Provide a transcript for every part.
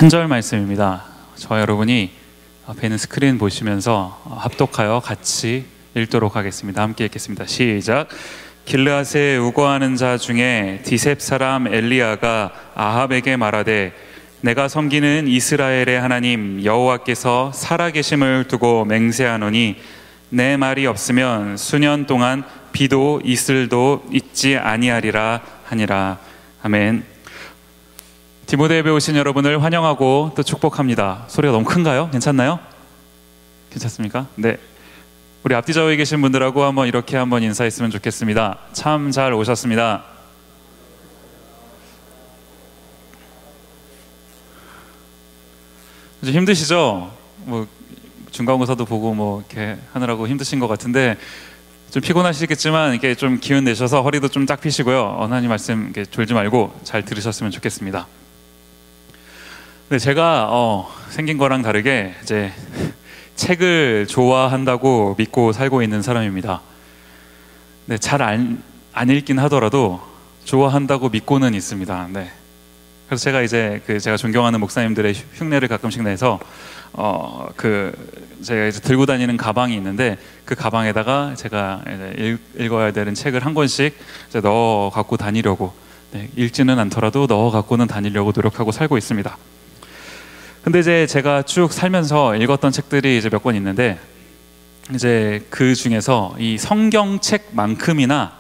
한 절 말씀입니다. 저와 여러분이 앞에 있는 스크린 보시면서 합독하여 같이 읽도록 하겠습니다. 함께 읽겠습니다. 시작. 길르앗에 우거하는 자 중에 디셉 사람 엘리야가 아합에게 말하되 내가 섬기는 이스라엘의 하나님 여호와께서 살아계심을 두고 맹세하노니 내 말이 없으면 수년 동안 비도 이슬도 있지 아니하리라 하니라. 아멘. 디모데 예배 오신 여러분을 환영하고 또 축복합니다. 소리가 너무 큰가요? 괜찮나요? 괜찮습니까? 네. 우리 앞뒤 좌우에 계신 분들하고 한번 이렇게 한번 인사했으면 좋겠습니다. 참 잘 오셨습니다. 좀 힘드시죠? 뭐 중간고사도 보고 뭐 이렇게 하느라고 힘드신 것 같은데 좀 피곤하시겠지만 이렇게 좀 기운 내셔서 허리도 좀 딱 펴시고요. 하나님 말씀 이렇게 졸지 말고 잘 들으셨으면 좋겠습니다. 네, 제가 생긴 거랑 다르게 이제 책을 좋아한다고 믿고 살고 있는 사람입니다. 네, 잘 안 읽긴 하더라도 좋아한다고 믿고는 있습니다. 네. 그래서 제가 이제 제가 존경하는 목사님들의 흉내를 가끔씩 내서 제가 이제 들고 다니는 가방이 있는데 그 가방에다가 제가 이제 읽어야 되는 책을 한 권씩 이제 넣어 갖고 다니려고, 네, 읽지는 않더라도 넣어 갖고는 다니려고 노력하고 살고 있습니다. 근데 이제 제가 쭉 살면서 읽었던 책들이 이제 몇 권 있는데 이제 그 중에서 이 성경책만큼이나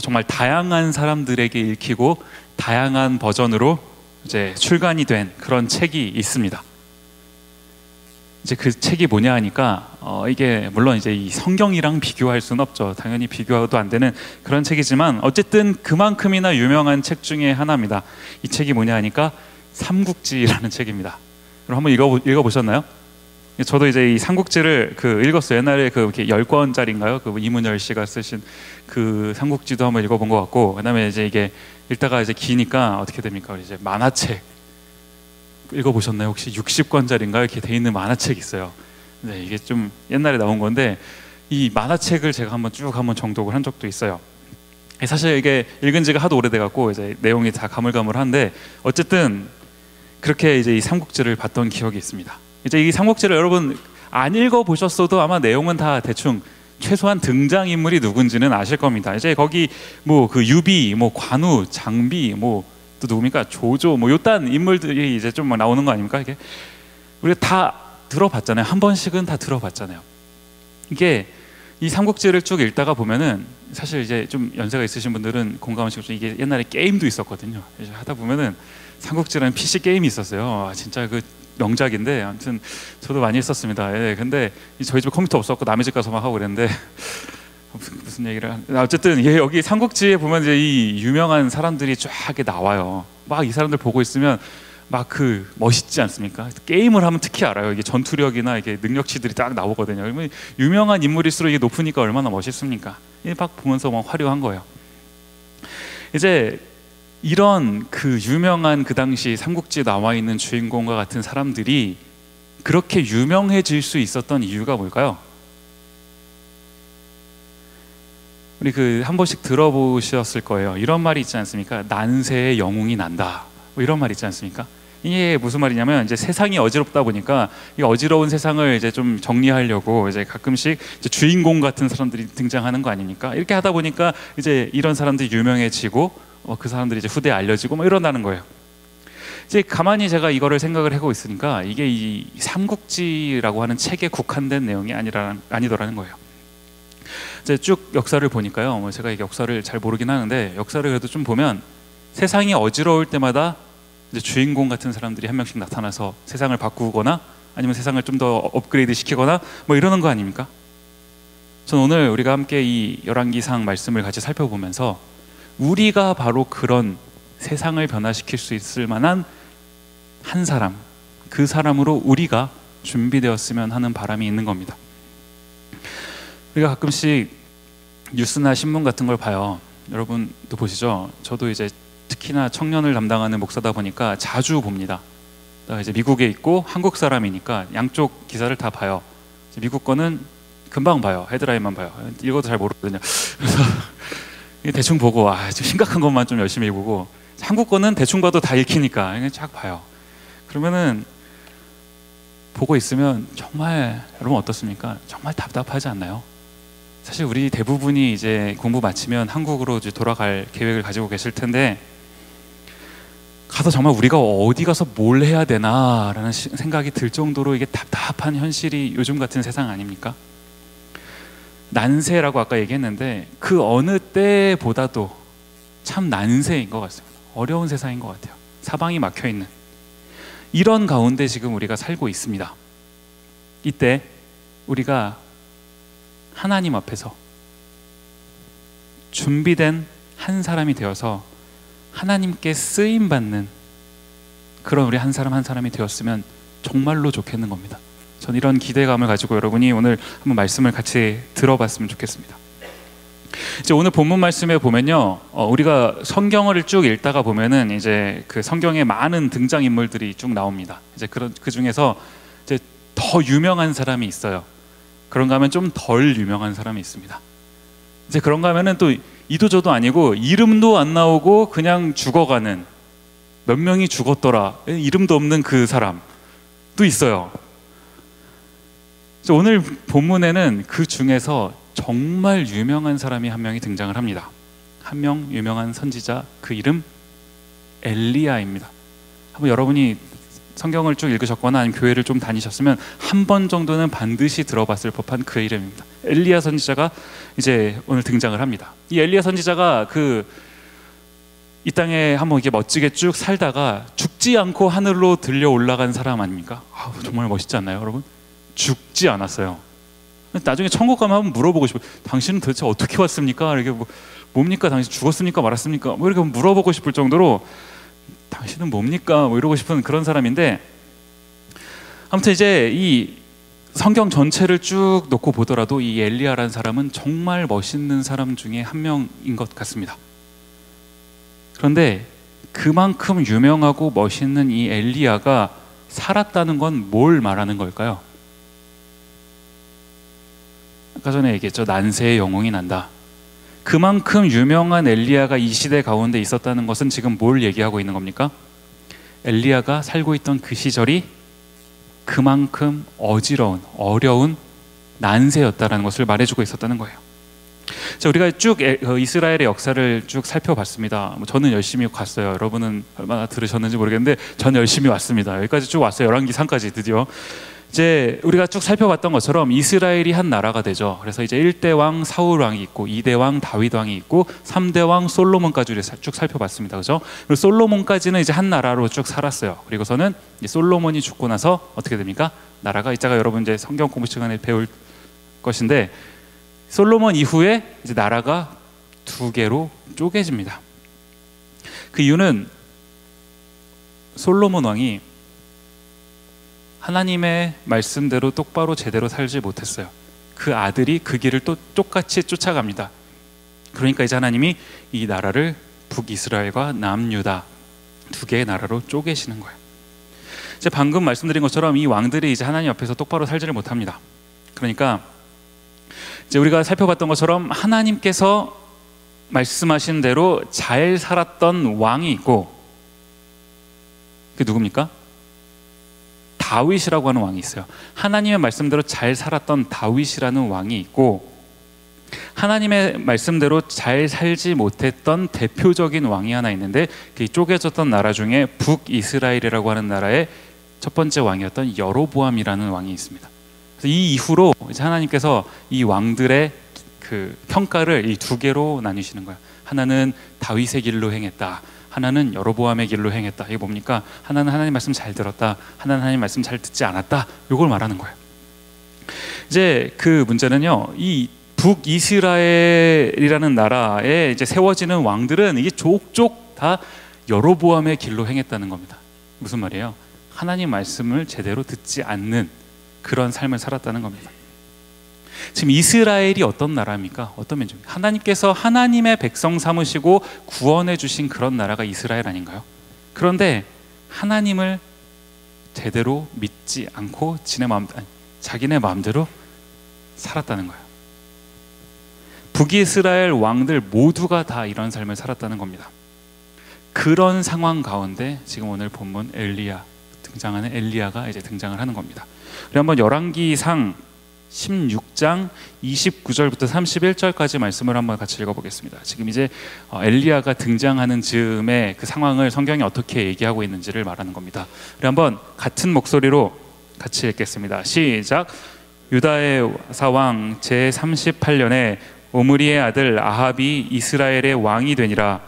정말 다양한 사람들에게 읽히고 다양한 버전으로 이제 출간이 된 그런 책이 있습니다. 이제 그 책이 뭐냐 하니까 이게 물론 이제 이 성경이랑 비교할 수는 없죠. 당연히 비교도 안 되는 그런 책이지만 어쨌든 그만큼이나 유명한 책 중에 하나입니다. 이 책이 뭐냐 하니까 삼국지라는 책입니다. 그럼 한번 읽어보셨나요? 저도 이제 이 삼국지를 읽었어요. 옛날에 이렇게 10권짜리인가요? 이문열 씨가 쓰신 그 삼국지도 한번 읽어본 것 같고, 그다음에 이제 이게 읽다가 이제 기니까 어떻게 됩니까? 이제 만화책 읽어보셨나요? 혹시 60권짜리인가 이렇게 돼 있는 만화책이 있어요. 네, 이게 좀 옛날에 나온 건데 이 만화책을 제가 한번 정독을 한 적도 있어요. 사실 이게 읽은 지가 하도 오래돼 갖고 이제 내용이 다 가물가물한데 어쨌든 그렇게 이제 이 삼국지를 봤던 기억이 있습니다. 이제 이 삼국지를 여러분 안 읽어보셨어도 아마 내용은 다 대충 최소한 등장인물이 누군지는 아실 겁니다. 이제 거기 뭐 유비, 뭐 관우, 장비, 뭐 또 누굽니까? 조조, 뭐 요딴 인물들이 이제 좀 나오는 거 아닙니까? 이게 우리가 다 들어봤잖아요. 한 번씩은 다 들어봤잖아요. 이게 이 삼국지를 쭉 읽다가 보면은 사실 이제 좀 연세가 있으신 분들은 공감하시겠죠. 이게 옛날에 게임도 있었거든요. 이제 하다 보면은 삼국지라는 PC 게임이 있었어요. 진짜 명작인데 아무튼 저도 많이 했었습니다. 예, 근데 저희 집에 컴퓨터 없었고 남의 집 가서 막 하고 그랬는데 무슨 얘기를 어쨌든 여기 삼국지에 보면 이제 이 유명한 사람들이 쫙 나와요. 막 이 사람들 보고 있으면 막 멋있지 않습니까? 게임을 하면 특히 알아요. 이게 전투력이나 이게 능력치들이 딱 나오거든요. 그러면 유명한 인물일수록 이게 높으니까 얼마나 멋있습니까? 막 보면서 막 화려한 거예요. 이제 이런 유명한 그 당시 삼국지에 나와 있는 주인공과 같은 사람들이 그렇게 유명해질 수 있었던 이유가 뭘까요? 우리 한 번씩 들어보셨을 거예요. 이런 말이 있지 않습니까? 난세의 영웅이 난다. 뭐 이런 말 있지 않습니까? 이게 무슨 말이냐면 이제 세상이 어지럽다 보니까 이 어지러운 세상을 이제 좀 정리하려고 이제 가끔씩 이제 주인공 같은 사람들이 등장하는 거 아닙니까? 이렇게 하다 보니까 이제 이런 사람들이 유명해지고 그 사람들이 이제 후대에 알려지고 뭐 이런다는 거예요. 이제 가만히 제가 이거를 생각을 하고 있으니까 이게 이 삼국지라고 하는 책에 국한된 내용이 아니더라는 거예요. 이제 쭉 역사를 보니까요. 제가 이 역사를 잘 모르긴 하는데 역사를 그래도 좀 보면 세상이 어지러울 때마다 이제 주인공 같은 사람들이 한 명씩 나타나서 세상을 바꾸거나 아니면 세상을 좀 더 업그레이드 시키거나 뭐 이러는 거 아닙니까? 저는 오늘 우리가 함께 이 열왕기상 말씀을 같이 살펴보면서 우리가 바로 그런 세상을 변화시킬 수 있을 만한 한 사람, 그 사람으로 우리가 준비되었으면 하는 바람이 있는 겁니다. 우리가 가끔씩 뉴스나 신문 같은 걸 봐요. 여러분도 보시죠? 저도 이제 특히나 청년을 담당하는 목사다 보니까 자주 봅니다. 이제 미국에 있고 한국 사람이니까 양쪽 기사를 다 봐요. 미국 거는 금방 봐요. 헤드라인만 봐요. 읽어도 잘 모르거든요. 그래서 대충 보고 좀 심각한 것만 좀 열심히 보고 한국 거는 대충 봐도 다 읽히니까 쫙 봐요. 그러면은 보고 있으면 정말 여러분 어떻습니까? 정말 답답하지 않나요? 사실 우리 대부분이 이제 공부 마치면 한국으로 이제 돌아갈 계획을 가지고 계실 텐데 가서 정말 우리가 어디 가서 뭘 해야 되나라는 생각이 들 정도로 이게 답답한 현실이 요즘 같은 세상 아닙니까? 난세라고 아까 얘기했는데 그 어느 때보다도 참 난세인 것 같습니다. 어려운 세상인 것 같아요. 사방이 막혀 있는 이런 가운데 지금 우리가 살고 있습니다. 이때 우리가 하나님 앞에서 준비된 한 사람이 되어서 하나님께 쓰임 받는 그런 우리 한 사람 한 사람이 되었으면 정말로 좋겠는 겁니다. 전 이런 기대감을 가지고 여러분이 오늘 한번 말씀을 같이 들어봤으면 좋겠습니다. 이제 오늘 본문 말씀에 보면요, 우리가 성경을 쭉 읽다가 보면은 이제 그 성경에 많은 등장 인물들이 쭉 나옵니다. 이제 그 중에서 이제 더 유명한 사람이 있어요. 그런가 하면 좀 덜 유명한 사람이 있습니다. 이제 그런가 하면은 또 이도저도 아니고 이름도 안 나오고 그냥 죽어가는, 몇 명이 죽었더라, 이름도 없는 그 사람도 있어요. 오늘 본문에는 그 중에서 정말 유명한 사람이 한 명이 등장을 합니다. 한 명 유명한 선지자, 그 이름 엘리야입니다. 한번 여러분이 성경을 쭉 읽으셨거나 아니면 교회를 좀 다니셨으면 한 번 정도는 반드시 들어봤을 법한 그 이름입니다. 엘리야 선지자가 이제 오늘 등장을 합니다. 이 엘리야 선지자가 이 땅에 한번 이렇게 멋지게 쭉 살다가 죽지 않고 하늘로 들려 올라간 사람 아닙니까? 정말 멋있지 않나요, 여러분? 죽지 않았어요. 나중에 천국 가면 한번 물어보고 싶어요. 당신은 도대체 어떻게 왔습니까? 이렇게 뭡니까? 당신 죽었습니까? 말았습니까? 이렇게 물어보고 싶을 정도로 당신은 뭡니까? 이러고 싶은 그런 사람인데, 아무튼 이제 이 성경 전체를 쭉 놓고 보더라도 이 엘리야라는 사람은 정말 멋있는 사람 중에 한 명인 것 같습니다. 그런데 그만큼 유명하고 멋있는 이 엘리야가 살았다는 건 뭘 말하는 걸까요? 아까 전에 얘기했죠. 난세의 영웅이 난다. 그만큼 유명한 엘리야가 이 시대 가운데 있었다는 것은 지금 뭘 얘기하고 있는 겁니까? 엘리야가 살고 있던 그 시절이 그만큼 어려운 난세였다라는 것을 말해주고 있었다는 거예요. 자, 우리가 쭉 이스라엘의 역사를 쭉 살펴봤습니다. 저는 열심히 갔어요. 여러분은 얼마나 들으셨는지 모르겠는데 전 열심히 왔습니다. 여기까지 쭉 왔어요. 열왕기상까지 드디어. 이제 우리가 쭉 살펴봤던 것처럼 이스라엘이 한 나라가 되죠. 그래서 이제 1대 왕 사울 왕이 있고 2대 왕 다윗 왕이 있고 3대 왕 솔로몬까지 쭉 살펴봤습니다. 그죠? 그리고 솔로몬까지는 이제 한 나라로 쭉 살았어요. 그리고서는 솔로몬이 죽고 나서 어떻게 됩니까? 나라가 이따가 여러분 이제 성경 공부 시간에 배울 것인데, 솔로몬 이후에 이제 나라가 두 개로 쪼개집니다. 그 이유는 솔로몬 왕이 하나님의 말씀대로 똑바로 제대로 살지 못했어요. 그 아들이 그 길을 또 똑같이 쫓아갑니다. 그러니까 이제 하나님이 이 나라를 북이스라엘과 남유다 두 개의 나라로 쪼개시는 거예요. 이제 방금 말씀드린 것처럼 이 왕들이 이제 하나님 앞에서 똑바로 살지를 못합니다. 그러니까 이제 우리가 살펴봤던 것처럼 하나님께서 말씀하신 대로 잘 살았던 왕이 있고, 그게 누굽니까? 다윗이라고 하는 왕이 있어요. 하나님의 말씀대로 잘 살았던 다윗이라는 왕이 있고, 하나님의 말씀대로 잘 살지 못했던 대표적인 왕이 하나 있는데, 그 쪼개졌던 나라 중에 북이스라엘이라고 하는 나라의 첫 번째 왕이었던 여로보암이라는 왕이 있습니다. 그래서 이 이후로 이제 하나님께서 이 왕들의 그 평가를 이 두 개로 나뉘시는 거예요. 하나는 다윗의 길로 행했다, 하나는 여로보암의 길로 행했다. 이게 뭡니까? 하나는 하나님 말씀 잘 들었다, 하나는 하나님 말씀 잘 듣지 않았다. 이걸 말하는 거예요. 이제 그 문제는요, 이 북이스라엘이라는 나라에 이제 세워지는 왕들은 이게 족족 다 여로보암의 길로 행했다는 겁니다. 무슨 말이에요? 하나님 말씀을 제대로 듣지 않는 그런 삶을 살았다는 겁니다. 지금 이스라엘이 어떤 나라입니까? 어떤 민족입니까? 하나님께서 하나님의 백성 삼으시고 구원해 주신 그런 나라가 이스라엘 아닌가요? 그런데 하나님을 제대로 믿지 않고 자기네 마음대로 살았다는 거예요. 북이스라엘 왕들 모두가 다 이런 삶을 살았다는 겁니다. 그런 상황 가운데 지금 오늘 본문 엘리야 등장하는 엘리야가 이제 등장을 하는 겁니다. 그리고 한번 열왕기상 16장 29절부터 31절까지 말씀을 한번 같이 읽어보겠습니다. 지금 이제 엘리야가 등장하는 즈음에 그 상황을 성경이 어떻게 얘기하고 있는지를 말하는 겁니다. 그리고 한번 같은 목소리로 같이 읽겠습니다. 시작. 유다의 사왕 제38년에 오므리의 아들 아합이 이스라엘의 왕이 되니라.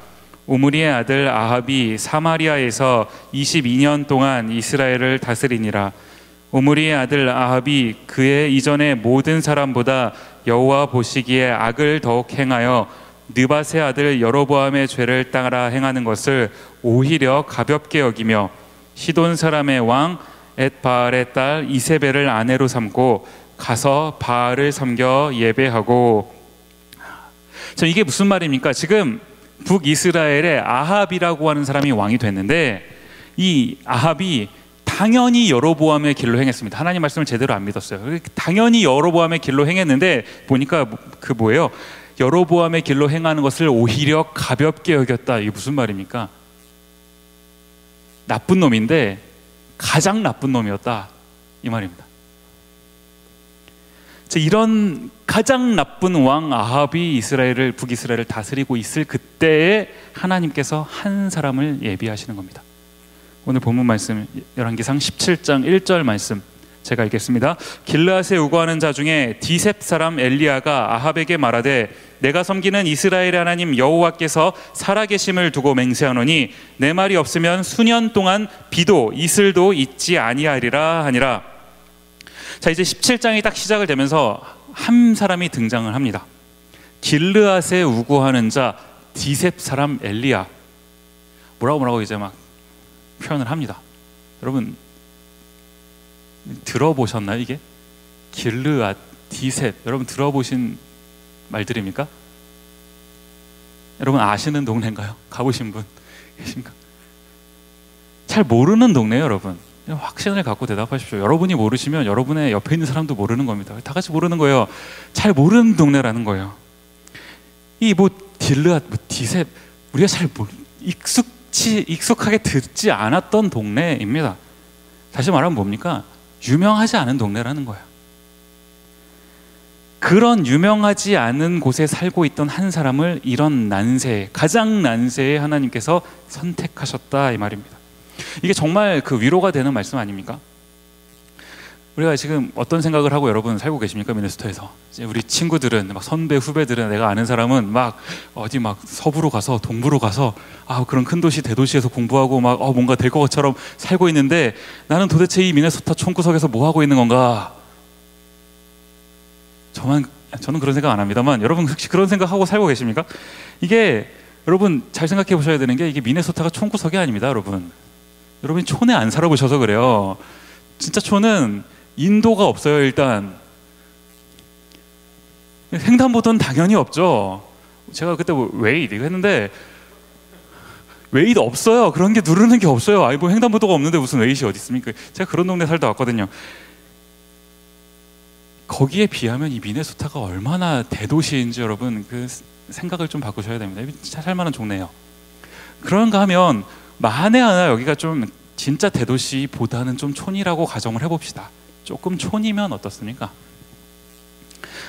오므리의 아들 아합이 사마리아에서 22년 동안 이스라엘을 다스리니라. 오므리의 아들 아합이 그의 이전의 모든 사람보다 여호와 보시기에 악을 더욱 행하여 느밧의 아들 여로보암의 죄를 따라 행하는 것을 오히려 가볍게 여기며 시돈 사람의 왕 엣바알의 딸 이세벨을 아내로 삼고 가서 바알을 섬겨 예배하고. 자, 이게 무슨 말입니까? 지금 북이스라엘의 아합이라고 하는 사람이 왕이 됐는데 이 아합이 당연히 여로보암의 길로 행했습니다. 하나님 말씀을 제대로 안 믿었어요. 당연히 여로보암의 길로 행했는데 보니까 그 뭐예요? 여로보암의 길로 행하는 것을 오히려 가볍게 여겼다. 이게 무슨 말입니까? 나쁜 놈인데 가장 나쁜 놈이었다, 이 말입니다. 이런 가장 나쁜 왕 아합이 북이스라엘을 다스리고 있을 그때에 하나님께서 한 사람을 예비하시는 겁니다. 오늘 본문 말씀 열왕기상 17장 1절 말씀 제가 읽겠습니다. 길르앗에 우거하는 자 중에 디셉 사람 엘리야가 아합에게 말하되 내가 섬기는 이스라엘의 하나님 여호와께서 살아계심을 두고 맹세하노니 내 말이 없으면 수년 동안 비도 이슬도 있지 아니하리라 하니라. 자, 이제 17장이 딱 시작을 되면서 한 사람이 등장을 합니다. 길르앗에 우거하는 자 디셉 사람 엘리야. 뭐라고 이제 막 표현을 합니다. 여러분 들어보셨나요? 이게 길르앗, 디셉, 여러분 들어보신 말들입니까? 여러분 아시는 동네인가요? 가보신 분 계신가? 잘 모르는 동네예요, 여러분. 확신을 갖고 대답하십시오. 여러분이 모르시면 여러분의 옆에 있는 사람도 모르는 겁니다. 다 같이 모르는 거예요. 잘 모르는 동네라는 거예요. 이 길르앗, 디셉, 우리가 잘 익숙하게 듣지 않았던 동네입니다. 다시 말하면 뭡니까? 유명하지 않은 동네라는 거예요. 그런 유명하지 않은 곳에 살고 있던 한 사람을 이런 가장 난세에 하나님께서 선택하셨다, 이 말입니다. 이게 정말 그 위로가 되는 말씀 아닙니까? 우리가 지금 어떤 생각을 하고 여러분 살고 계십니까? 미네소타에서 이제 우리 친구들은 막 선배 후배들은, 내가 아는 사람은 막 어디 막 서부로 가서 동부로 가서 그런 큰 도시 대도시에서 공부하고 막 뭔가 될 것처럼 살고 있는데 나는 도대체 이 미네소타 촌구석에서 뭐 하고 있는 건가? 저는 그런 생각 안 합니다만 여러분 혹시 그런 생각하고 살고 계십니까? 이게 여러분 잘 생각해 보셔야 되는 게 이게 미네소타가 촌구석이 아닙니다, 여러분. 여러분이 촌에 안 살아보셔서 그래요. 진짜 촌은 인도가 없어요. 일단 횡단보도는 당연히 없죠. 제가 그때 웨이드 했는데 웨이드 없어요. 그런 게 누르는 게 없어요. 횡단보도가 없는데 무슨 웨이시 어디 있습니까? 제가 그런 동네 살다 왔거든요. 거기에 비하면 이 미네소타가 얼마나 대도시인지 여러분 그 생각을 좀 바꾸셔야 됩니다. 살만한 동네예요. 그런가 하면 만에 하나 여기가 좀 진짜 대도시보다는 좀 촌이라고 가정을 해봅시다. 조금 촌이면 어떻습니까?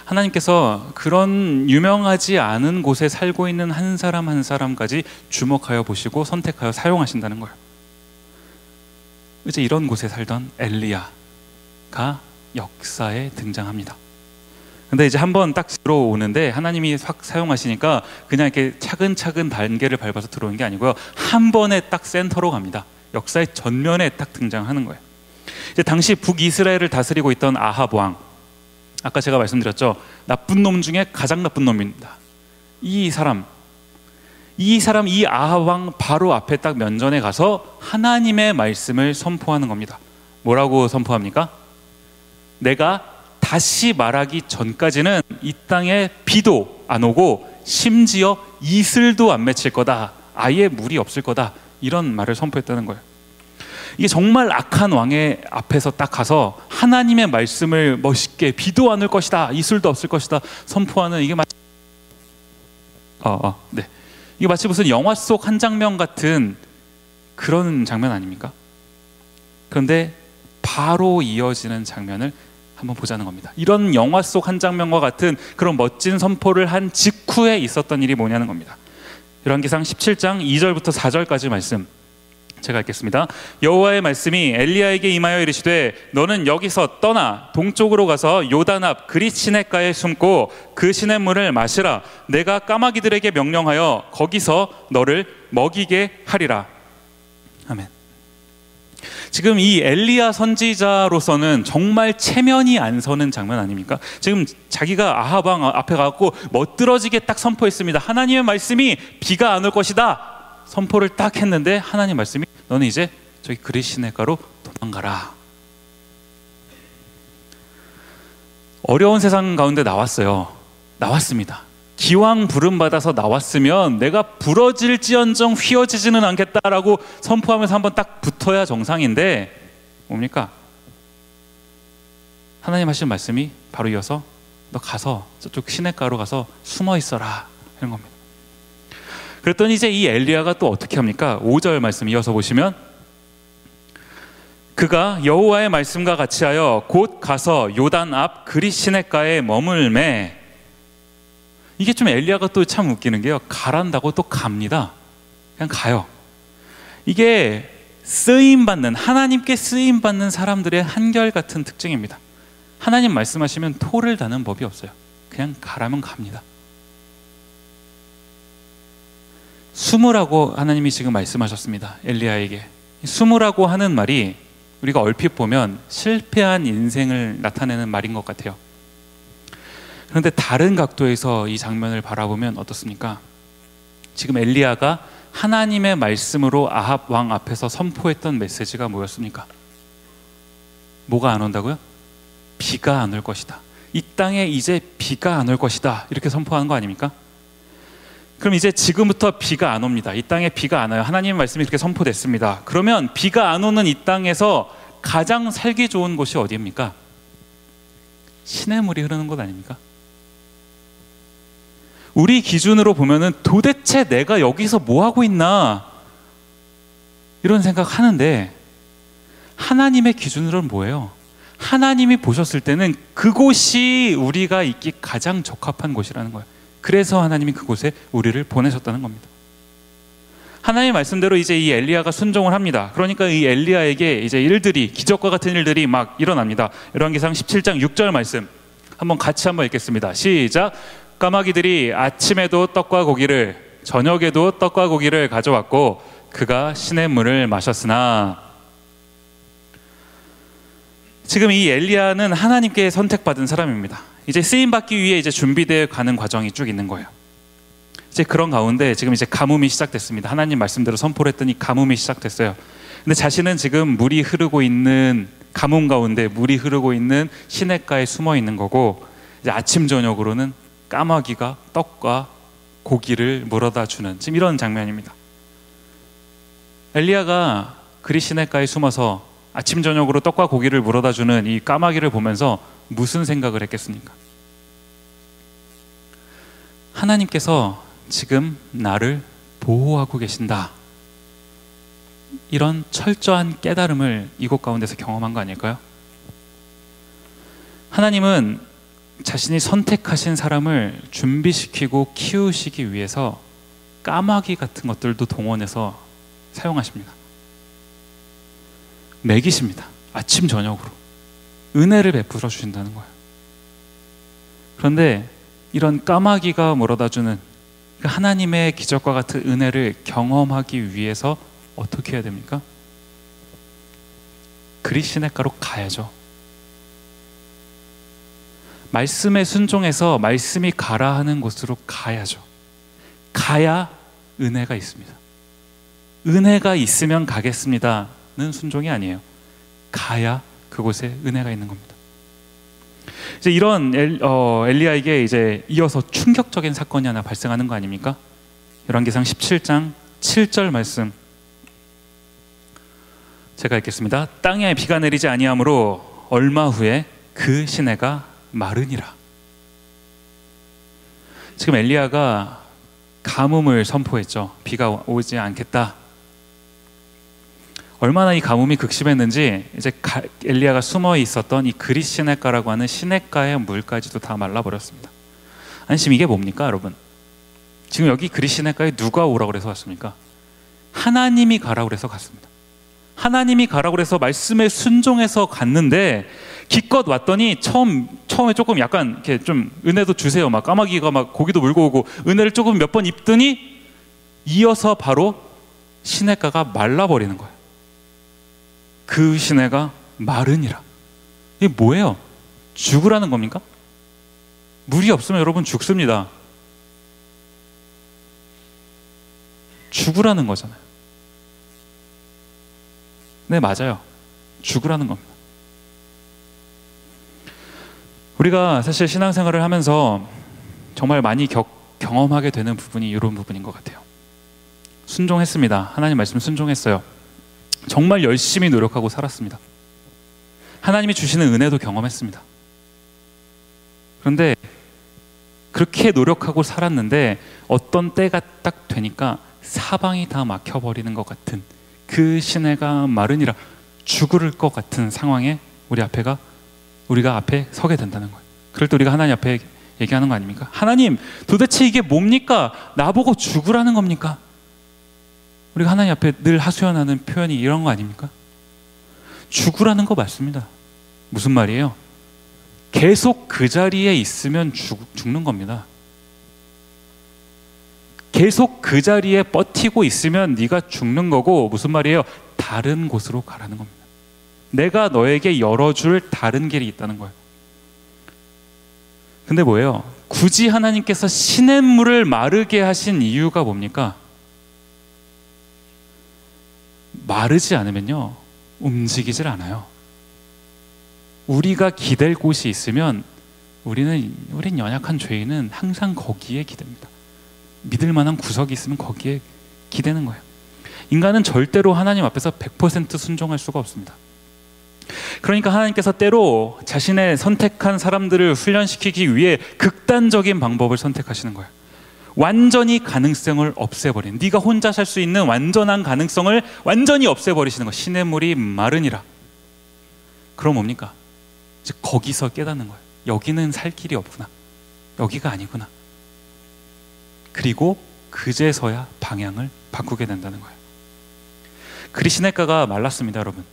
하나님께서 그런 유명하지 않은 곳에 살고 있는 한 사람 한 사람까지 주목하여 보시고 선택하여 사용하신다는 거예요. 이제 이런 곳에 살던 엘리야가 역사에 등장합니다. 근데 이제 한번 딱 들어오는데 하나님이 확 사용하시니까 그냥 이렇게 차근차근 단계를 밟아서 들어오는 게 아니고요. 한 번에 딱 센터로 갑니다. 역사의 전면에 딱 등장하는 거예요. 이제 당시 북이스라엘을 다스리고 있던 아합 왕, 아까 제가 말씀드렸죠. 나쁜 놈 중에 가장 나쁜 놈입니다. 이 아합 왕 바로 앞에 딱 면전에 가서 하나님의 말씀을 선포하는 겁니다. 뭐라고 선포합니까? 내가 다시 말하기 전까지는 이 땅에 비도 안 오고 심지어 이슬도 안 맺힐 거다. 아예 물이 없을 거다. 이런 말을 선포했다는 거예요. 이게 정말 악한 왕의 앞에서 딱 가서 하나님의 말씀을 멋있게 비도 안 올 것이다, 이슬도 없을 것이다 선포하는, 이게 마치 이게 마치 무슨 영화 속 한 장면 같은 그런 장면 아닙니까? 그런데 바로 이어지는 장면을 한번 보자는 겁니다. 이런 영화 속 한 장면과 같은 그런 멋진 선포를 한 직후에 있었던 일이 뭐냐는 겁니다. 열왕기상 17장 2절부터 4절까지 말씀 제가 읽겠습니다. 여호와의 말씀이 엘리야에게 임하여 이르시되 너는 여기서 떠나 동쪽으로 가서 요단 앞 그릿 시냇가에 숨고 그 시냇물을 마시라. 내가 까마귀들에게 명령하여 거기서 너를 먹이게 하리라. 아멘. 지금 이 엘리야 선지자로서는 정말 체면이 안 서는 장면 아닙니까? 지금 자기가 아합 왕 앞에 가고 멋들어지게 딱 선포했습니다. 하나님의 말씀이 비가 안 올 것이다 선포를 딱 했는데 하나님 말씀이 너는 이제 저기 그릿 시냇가로 도망가라. 어려운 세상 가운데 나왔습니다. 기왕 부름받아서 나왔으면 내가 부러질지언정 휘어지지는 않겠다라고 선포하면서 한번 딱 붙어야 정상인데 뭡니까? 하나님 하신 말씀이 바로 이어서 너 가서 저쪽 시냇가로 가서 숨어 있어라 이런 겁니다. 그랬더니 이제 이 엘리야가 또 어떻게 합니까? 5절 말씀 이어서 보시면 그가 여호와의 말씀과 같이 하여 곧 가서 요단 앞 그릿 시냇가에 머물매. 이게 좀 엘리야가 또 참 웃기는 게요. 가란다고 또 갑니다. 그냥 가요. 이게 쓰임받는, 하나님께 쓰임받는 사람들의 한결같은 특징입니다. 하나님 말씀하시면 토를 다는 법이 없어요. 그냥 가라면 갑니다. 숨으라고 하나님이 지금 말씀하셨습니다. 엘리야에게. 숨으라고 하는 말이 우리가 얼핏 보면 실패한 인생을 나타내는 말인 것 같아요. 그런데 다른 각도에서 이 장면을 바라보면 어떻습니까? 지금 엘리야가 하나님의 말씀으로 아합 왕 앞에서 선포했던 메시지가 뭐였습니까? 뭐가 안 온다고요? 비가 안 올 것이다. 이 땅에 이제 비가 안 올 것이다. 이렇게 선포하는 거 아닙니까? 그럼 이제 지금부터 비가 안 옵니다. 이 땅에 비가 안 와요. 하나님의 말씀이 이렇게 선포됐습니다. 그러면 비가 안 오는 이 땅에서 가장 살기 좋은 곳이 어디입니까? 시냇물이 흐르는 곳 아닙니까? 우리 기준으로 보면은 도대체 내가 여기서 뭐 하고 있나 이런 생각 하는데 하나님의 기준으로는 뭐예요? 하나님이 보셨을 때는 그곳이 우리가 있기 가장 적합한 곳이라는 거예요. 그래서 하나님이 그곳에 우리를 보내셨다는 겁니다. 하나님의 말씀대로 이제 이 엘리야가 순종을 합니다. 그러니까 이 엘리야에게 이제 일들이, 기적과 같은 일들이 막 일어납니다. 열왕기상 17장 6절 말씀 한번 같이 한번 읽겠습니다. 시작. 까마귀들이 아침에도 떡과 고기를 저녁에도 떡과 고기를 가져왔고 그가 시냇물을 마셨으나. 지금 이 엘리야는 하나님께 선택받은 사람입니다. 이제 쓰임받기 위해 이제 준비되어 가는 과정이 쭉 있는 거예요. 이제 그런 가운데 지금 이제 가뭄이 시작됐습니다. 하나님 말씀대로 선포를 했더니 가뭄이 시작됐어요. 근데 자신은 지금 물이 흐르고 있는 가뭄 가운데 물이 흐르고 있는 시냇가에 숨어 있는 거고 이제 아침 저녁으로는 까마귀가 떡과 고기를 물어다 주는 지금 이런 장면입니다. 엘리야가 그릿 시냇가에 숨어서 아침 저녁으로 떡과 고기를 물어다 주는 이 까마귀를 보면서 무슨 생각을 했겠습니까? 하나님께서 지금 나를 보호하고 계신다. 이런 철저한 깨달음을 이곳 가운데서 경험한 거 아닐까요? 하나님은 자신이 선택하신 사람을 준비시키고 키우시기 위해서 까마귀 같은 것들도 동원해서 사용하십니다. 먹이십니다. 아침 저녁으로 은혜를 베풀어 주신다는 거예요. 그런데 이런 까마귀가 물어다주는 하나님의 기적과 같은 은혜를 경험하기 위해서 어떻게 해야 됩니까? 그릿 시냇가로 가야죠. 말씀에 순종해서 말씀이 가라 하는 곳으로 가야죠. 가야 은혜가 있습니다. 은혜가 있으면 가겠습니다는 순종이 아니에요. 가야 그곳에 은혜가 있는 겁니다. 이제 이런 엘리야에게 이제 이어서 충격적인 사건이 하나 발생하는 거 아닙니까? 열왕기상 17장 7절 말씀 제가 읽겠습니다. 땅에 비가 내리지 아니하므로 얼마 후에 그 시내가 마르니라. 지금 엘리야가 가뭄을 선포했죠. 비가 오지 않겠다. 얼마나 이 가뭄이 극심했는지 이제 엘리야가 숨어 있었던 이 그릿시냇가라고 하는 시냇가의 물까지도 다 말라버렸습니다. 아니 지금 이게 뭡니까 여러분? 지금 여기 그릿시냇가에 누가 오라고 그래서 왔습니까? 하나님이 가라고 그래서 갔습니다. 하나님이 가라고 그래서 말씀에 순종해서 갔는데 기껏 왔더니 처음에 조금 약간 이렇게 좀 은혜도 주세요. 막 까마귀가 막 고기도 물고 오고 은혜를 조금 몇 번 입더니 이어서 바로 시냇가가 말라버리는 거예요. 그 시내가 마르니라. 이게 뭐예요? 죽으라는 겁니까? 물이 없으면 여러분 죽습니다. 죽으라는 거잖아요. 네, 맞아요. 죽으라는 겁니다. 우리가 사실 신앙생활을 하면서 정말 많이 경험하게 되는 부분이 이런 부분인 것 같아요. 순종했습니다. 하나님 말씀 순종했어요. 정말 열심히 노력하고 살았습니다. 하나님이 주시는 은혜도 경험했습니다. 그런데 그렇게 노력하고 살았는데 어떤 때가 딱 되니까 사방이 다 막혀버리는 것 같은 그 시내가 마르니라, 죽을 것 같은 상황에 우리가 앞에 서게 된다는 거예요. 그럴 때 우리가 하나님 앞에 얘기하는 거 아닙니까? 하나님, 도대체 이게 뭡니까? 나보고 죽으라는 겁니까? 우리가 하나님 앞에 늘 하소연하는 표현이 이런 거 아닙니까? 죽으라는 거 맞습니다. 무슨 말이에요? 계속 그 자리에 있으면 죽는 겁니다. 계속 그 자리에 버티고 있으면 네가 죽는 거고, 무슨 말이에요? 다른 곳으로 가라는 겁니다. 내가 너에게 열어줄 다른 길이 있다는 거예요. 근데 뭐예요? 굳이 하나님께서 시냇물을 마르게 하신 이유가 뭡니까? 마르지 않으면요, 움직이질 않아요. 우리가 기댈 곳이 있으면 우린 연약한 죄인은 항상 거기에 기댑니다. 믿을 만한 구석이 있으면 거기에 기대는 거예요. 인간은 절대로 하나님 앞에서 100% 순종할 수가 없습니다. 그러니까 하나님께서 때로 자신의 선택한 사람들을 훈련시키기 위해 극단적인 방법을 선택하시는 거예요. 완전히 가능성을 없애버리는, 네가 혼자 살 수 있는 완전한 가능성을 완전히 없애버리시는 거예요. 시냇물이 마르니라. 그럼 뭡니까? 이제 거기서 깨닫는 거예요. 여기는 살 길이 없구나, 여기가 아니구나. 그리고 그제서야 방향을 바꾸게 된다는 거예요. 그릿시냇가가 말랐습니다, 여러분.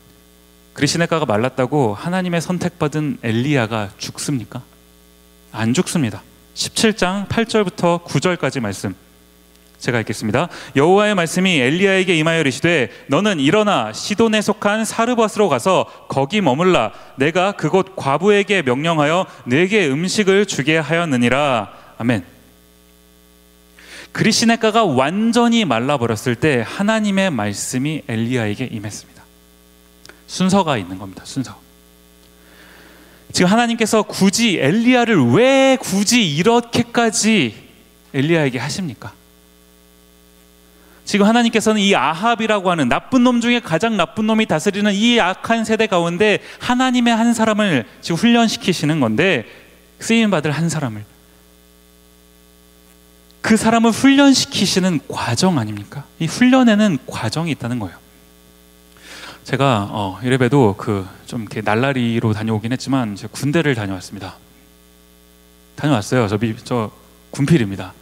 그릿시냇가가 말랐다고 하나님의 선택받은 엘리야가 죽습니까? 안 죽습니다. 17장 8절부터 9절까지 말씀 제가 읽겠습니다. 여호와의 말씀이 엘리야에게 임하여 이르시되 너는 일어나 시돈에 속한 사르밧으로 가서 거기 머물라. 내가 그곳 과부에게 명령하여 네게 음식을 주게 하였느니라. 아멘. 그릿시냇가가 완전히 말라버렸을 때 하나님의 말씀이 엘리야에게 임했습니다. 순서가 있는 겁니다. 순서. 지금 하나님께서 굳이 엘리야를 왜 굳이 이렇게까지 엘리야에게 하십니까? 지금 하나님께서는 이 아합이라고 하는 나쁜 놈 중에 가장 나쁜 놈이 다스리는 이 악한 세대 가운데 하나님의 한 사람을 지금 훈련시키시는 건데, 쓰임받을 한 사람을, 그 사람을 훈련시키시는 과정 아닙니까? 이 훈련에는 과정이 있다는 거예요. 제가 이래봬도 좀 이렇게 날라리로 다녀오긴 했지만 제가 군대를 다녀왔습니다. 다녀왔어요. 저 군필입니다.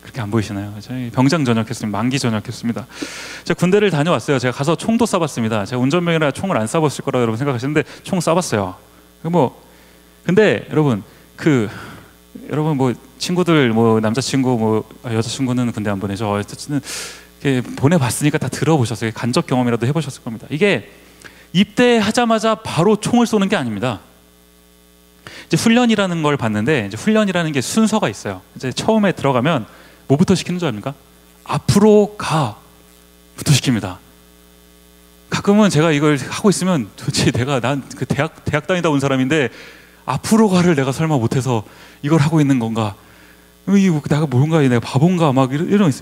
그렇게 안 보이시나요? 저희 병장 전역했습니다. 만기 전역했습니다. 제가 군대를 다녀왔어요. 제가 가서 총도 쏴봤습니다. 제가 운전병이라 총을 안 쏴봤을 거라고 여러분 생각하시는데 총 쏴봤어요. 근데 여러분 여러분 친구들 남자친구 여자친구는 군대 안 보내죠. 어쨌든 보내봤으니까 다 들어보셨어요. 간접 경험이라도 해보셨을 겁니다. 이게 입대하자마자 바로 총을 쏘는 게 아닙니다. 이제 훈련이라는 걸 봤는데, 이제 훈련이라는 게 순서가 있어요. 이제 처음에 들어가면 뭐부터 시키는 줄 압니까? 앞으로 가부터 시킵니다. 가끔은 제가 이걸 하고 있으면 도대체 난 그 대학 다니다 온 사람인데 앞으로 가를 내가 설마 못해서 이걸 하고 있는 건가? 내가 뭔가, 내가 바본가? 막 이런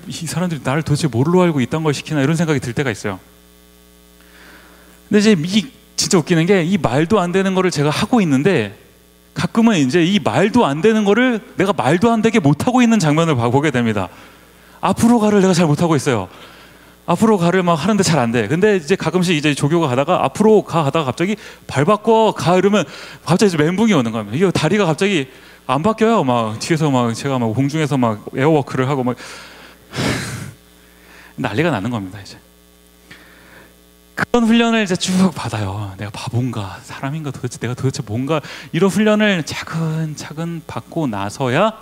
이 사람들이 나를 도대체 뭘로 알고 이딴 걸 시키나, 이런 생각이 들 때가 있어요. 근데 이제 진짜 웃기는 게, 이 말도 안 되는 거를 제가 하고 있는데 가끔은 이제 이 말도 안 되는 거를 내가 말도 안 되게 못하고 있는 장면을 보게 됩니다. 앞으로 가를 내가 잘 못하고 있어요. 앞으로 가를 막 하는데 잘 안 돼. 근데 이제 가끔씩 이제 조교가 가다가 앞으로 하다가 갑자기 발 바꿔 가 이러면 갑자기 이제 멘붕이 오는 겁니다. 이거 다리가 갑자기 안 바뀌어요. 막 뒤에서 막 제가 막 공중에서 막 에어워크를 하고 막 난리가 나는 겁니다. 이제 그런 훈련을 이제 쭉 받아요. 내가 바본가 사람인가 내가 도대체 뭔가 이런 훈련을 차근차근 받고 나서야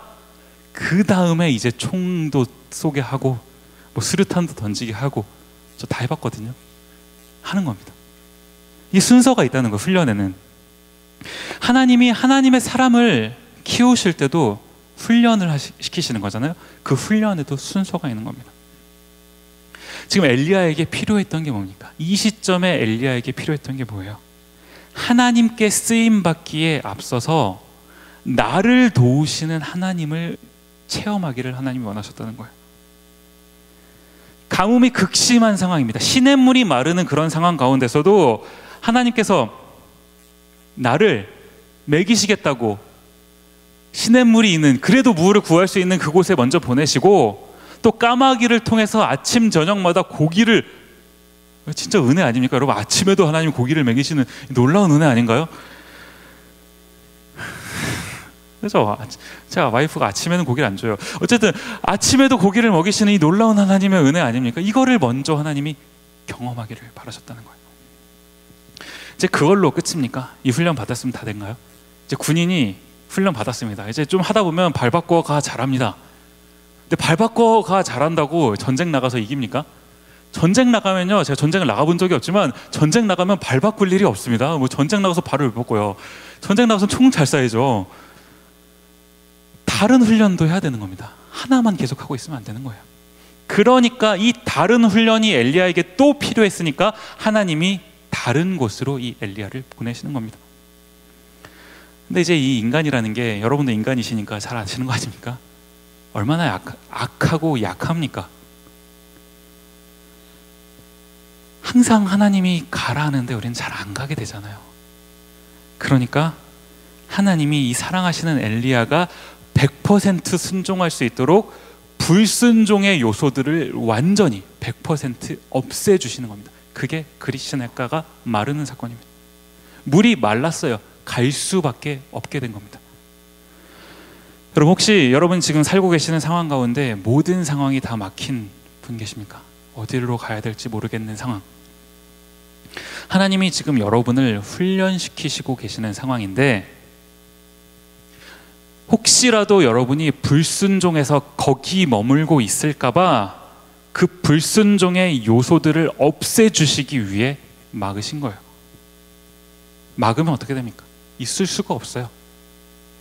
그 다음에 이제 총도 쏘게 하고 뭐 수류탄도 던지게 하고 저 다 해봤거든요. 하는 겁니다. 이 순서가 있다는 거예요. 훈련에는 하나님이 하나님의 사람을 키우실 때도 훈련을 시키시는 거잖아요. 그 훈련에도 순서가 있는 겁니다. 지금 엘리야에게 필요했던 게 뭡니까? 이 시점에 엘리야에게 필요했던 게 뭐예요? 하나님께 쓰임받기에 앞서서 나를 도우시는 하나님을 체험하기를 하나님이 원하셨다는 거예요. 가뭄이 극심한 상황입니다. 시냇물이 마르는 그런 상황 가운데서도 하나님께서 나를 먹이시겠다고 시냇물이 있는, 그래도 물을 구할 수 있는 그곳에 먼저 보내시고, 또 까마귀를 통해서 아침 저녁마다 고기를, 진짜 은혜 아닙니까? 여러분, 아침에도 하나님 고기를 먹이시는 놀라운 은혜 아닌가요? 그래서 제가 와이프가 아침에는 고기를 안 줘요. 어쨌든 아침에도 고기를 먹이시는 이 놀라운 하나님의 은혜 아닙니까? 이거를 먼저 하나님이 경험하기를 바라셨다는 거예요. 이제 그걸로 끝입니까? 이 훈련 받았으면 다 된가요? 이제 군인이 훈련 받았습니다. 이제 좀 하다 보면 발 바꿔 가 잘합니다. 근데 발 바꿔 가 잘한다고 전쟁 나가서 이깁니까? 전쟁 나가면요, 제가 전쟁을 나가본 적이 없지만 전쟁 나가면 발 바꿀 일이 없습니다. 뭐 전쟁 나가서 발을 못 바꿔요. 전쟁 나가서 총 잘 쏴야죠. 다른 훈련도 해야 되는 겁니다. 하나만 계속하고 있으면 안 되는 거예요. 그러니까 이 다른 훈련이 엘리야에게 또 필요했으니까 하나님이 다른 곳으로 이 엘리야를 보내시는 겁니다. 근데 이제 이 인간이라는 게, 여러분도 인간이시니까 잘 아시는 거 아닙니까? 얼마나 악하고 약합니까? 항상 하나님이 가라 하는데 우리는 잘 안 가게 되잖아요. 그러니까 하나님이 이 사랑하시는 엘리야가 100% 순종할 수 있도록 불순종의 요소들을 완전히 100% 없애주시는 겁니다. 그게 그리스네가가 마르는 사건입니다. 물이 말랐어요. 갈 수밖에 없게 된 겁니다. 여러분, 혹시 여러분 지금 살고 계시는 상황 가운데 모든 상황이 다 막힌 분 계십니까? 어디로 가야 될지 모르겠는 상황. 하나님이 지금 여러분을 훈련시키시고 계시는 상황인데, 혹시라도 여러분이 불순종해서 거기 머물고 있을까봐 그 불순종의 요소들을 없애주시기 위해 막으신 거예요. 막으면 어떻게 됩니까? 있을 수가 없어요.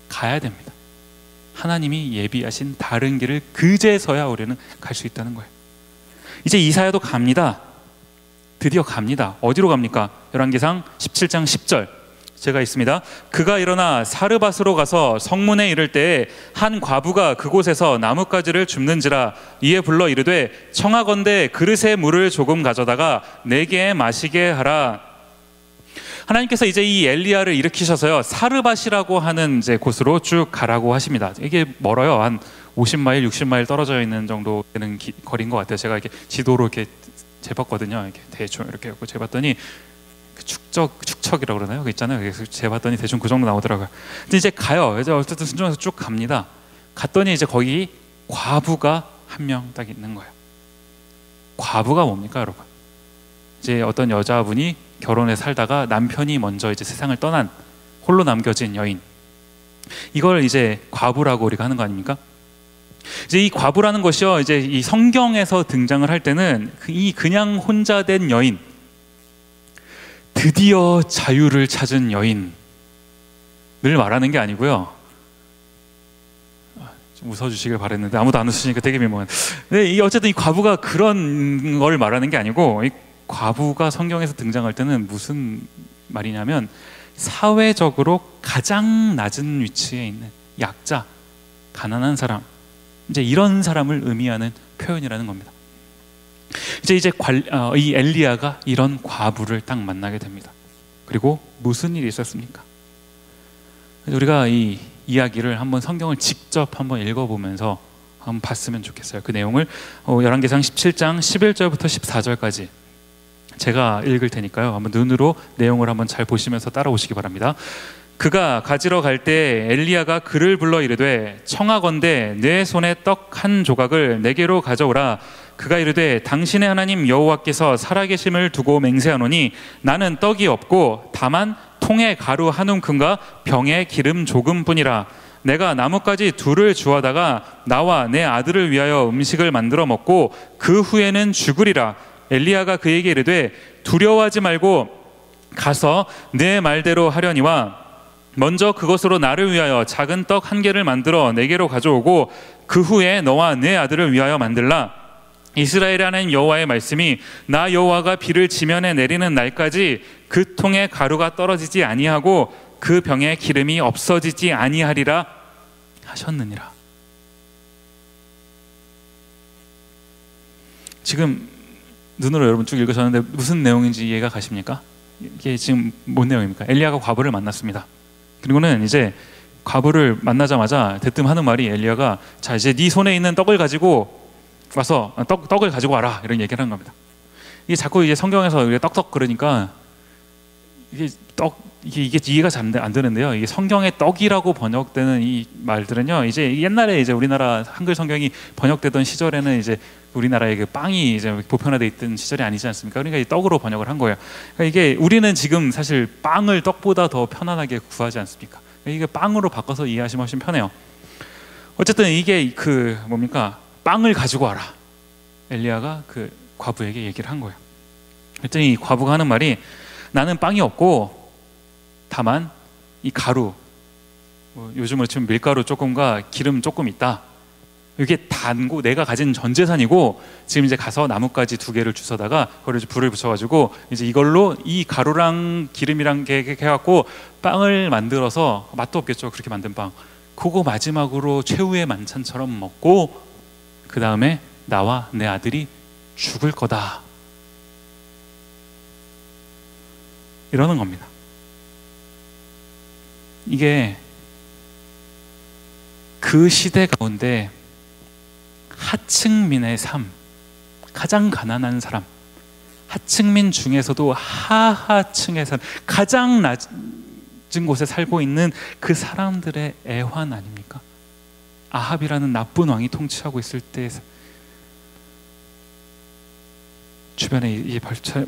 가야 됩니다. 하나님이 예비하신 다른 길을 그제서야 우리는 갈 수 있다는 거예요. 이제 이사야도 갑니다. 드디어 갑니다. 어디로 갑니까? 열왕기상 17장 10절 제가 있습니다. 그가 일어나 사르밧으로 가서 성문에 이를 때에 한 과부가 그곳에서 나뭇가지를 줍는지라. 이에 불러 이르되 청하건대 그릇에 물을 조금 가져다가 내게 마시게 하라. 하나님께서 이제 이 엘리야를 일으키셔서요, 사르밧이라고 하는 이제 곳으로 쭉 가라고 하십니다. 이게 멀어요. 한 50마일, 60마일 떨어져 있는 정도 되는 거리인 것 같아요. 제가 이렇게 지도로 이렇게 재봤거든요. 이렇게 대충 이렇게 해서 재봤더니 축척이라고 그러나요? 그 있잖아요. 그래서 재봤더니 대충 그 정도 나오더라고요. 근데 이제 가요. 이제 어쨌든 순종해서 쭉 갑니다. 갔더니 이제 거기 과부가 한 명 딱 있는 거예요. 과부가 뭡니까, 여러분? 이제 어떤 여자분이 결혼해 살다가 남편이 먼저 이제 세상을 떠난 홀로 남겨진 여인. 이걸 이제 과부라고 우리가 하는 거 아닙니까? 이제 이 과부라는 것이요, 이제 이 성경에서 등장을 할 때는 이 그냥 혼자 된 여인, 드디어 자유를 찾은 여인을 말하는 게 아니고요. 좀 웃어주시길 바랬는데 아무도 안 웃으시니까 되게 민망한. 근데 어쨌든 이 과부가 그런 걸 말하는 게 아니고, 이 과부가 성경에서 등장할 때는 무슨 말이냐면 사회적으로 가장 낮은 위치에 있는 약자, 가난한 사람, 이제 이런 사람을 의미하는 표현이라는 겁니다. 이제 이 엘리야가 이런 과부를 딱 만나게 됩니다. 그리고 무슨 일이 있었습니까? 우리가 이 이야기를 한번 성경을 직접 한번 읽어보면서 한번 봤으면 좋겠어요. 그 내용을 열왕기상 17장 11절부터 14절까지 제가 읽을 테니까요. 한번 눈으로 내용을 한번 잘 보시면서 따라오시기 바랍니다. 그가 가지러 갈 때 엘리야가 그를 불러 이르되 청하건대 내 손에 떡 한 조각을 내게로 가져오라. 그가 이르되 당신의 하나님 여호와께서 살아계심을 두고 맹세하노니 나는 떡이 없고 다만 통에 가루 한 움큼과 병에 기름 조금뿐이라. 내가 나뭇가지 둘을 주워다가 나와 내 아들을 위하여 음식을 만들어 먹고 그 후에는 죽으리라. 엘리야가 그에게 이르되 두려워하지 말고 가서 내 말대로 하려니와 먼저 그것으로 나를 위하여 작은 떡 한 개를 만들어 내게로 가져오고 그 후에 너와 내 아들을 위하여 만들라. 이스라엘의 하나님 여호와의 말씀이 나 여호와가 비를 지면에 내리는 날까지 그 통에 가루가 떨어지지 아니하고 그 병에 기름이 없어지지 아니하리라 하셨느니라. 지금 눈으로 여러분 쭉 읽으셨는데 무슨 내용인지 이해가 가십니까? 이게 지금 뭔 내용입니까? 엘리야가 과부를 만났습니다. 그리고는 이제 과부를 만나자마자 대뜸 하는 말이 엘리야가 자 이제 네 손에 있는 떡을 가지고 와서 떡을 가지고 와라 이런 얘기를 하는 겁니다. 이게 자꾸 이제 성경에서 떡떡 그러니까 이게 이해가 잘 안 되는데요. 이게 성경의 떡이라고 번역되는 이 말들은요. 이제 옛날에 이제 우리나라 한글 성경이 번역되던 시절에는 이제 우리나라의 그 빵이 이제 보편화돼 있던 시절이 아니지 않습니까? 그러니까 이 떡으로 번역을 한 거예요. 그러니까 이게 우리는 지금 사실 빵을 떡보다 더 편안하게 구하지 않습니까? 이게 빵으로 바꿔서 이해하시면 훨씬 편해요. 어쨌든 이게 그 뭡니까? 빵을 가지고 와라. 엘리야가 그 과부에게 얘기를 한 거예요. 그랬더니 이 과부가 하는 말이 나는 빵이 없고 다만 이 가루, 요즘으로 치면 밀가루 조금과 기름 조금 있다. 이게 단고 내가 가진 전 재산이고 지금 이제 가서 나뭇가지 2개를 주워다가 그걸 이제 불을 붙여가지고 이제 이걸로 이 가루랑 기름이랑 해갖고 빵을 만들어서 맛도 없겠죠. 그렇게 만든 빵. 그거 마지막으로 최후의 만찬처럼 먹고 그 다음에 나와 내 아들이 죽을 거다. 이러는 겁니다. 이게 그 시대 가운데 하층민의 삶, 가장 가난한 사람, 하층민 중에서도 하하층의 삶, 가장 낮은 곳에 살고 있는 그 사람들의 애환 아닙니까? 아합이라는 나쁜 왕이 통치하고 있을 때 주변에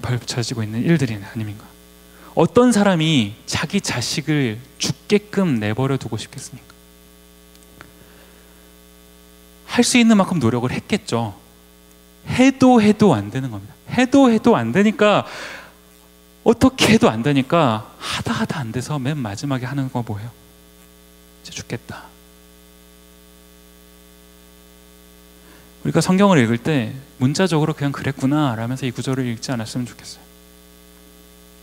벌쳐지고 있는 일들이 아닙니까? 어떤 사람이 자기 자식을 죽게끔 내버려 두고 싶겠습니까? 할 수 있는 만큼 노력을 했겠죠. 해도 안 되는 겁니다. 해도 안 되니까 어떻게 해도 안 되니까 하다 안 돼서 맨 마지막에 하는 거 뭐예요? 이제 죽겠다. 우리가 성경을 읽을 때 문자적으로 그냥 그랬구나 라면서 이 구절을 읽지 않았으면 좋겠어요.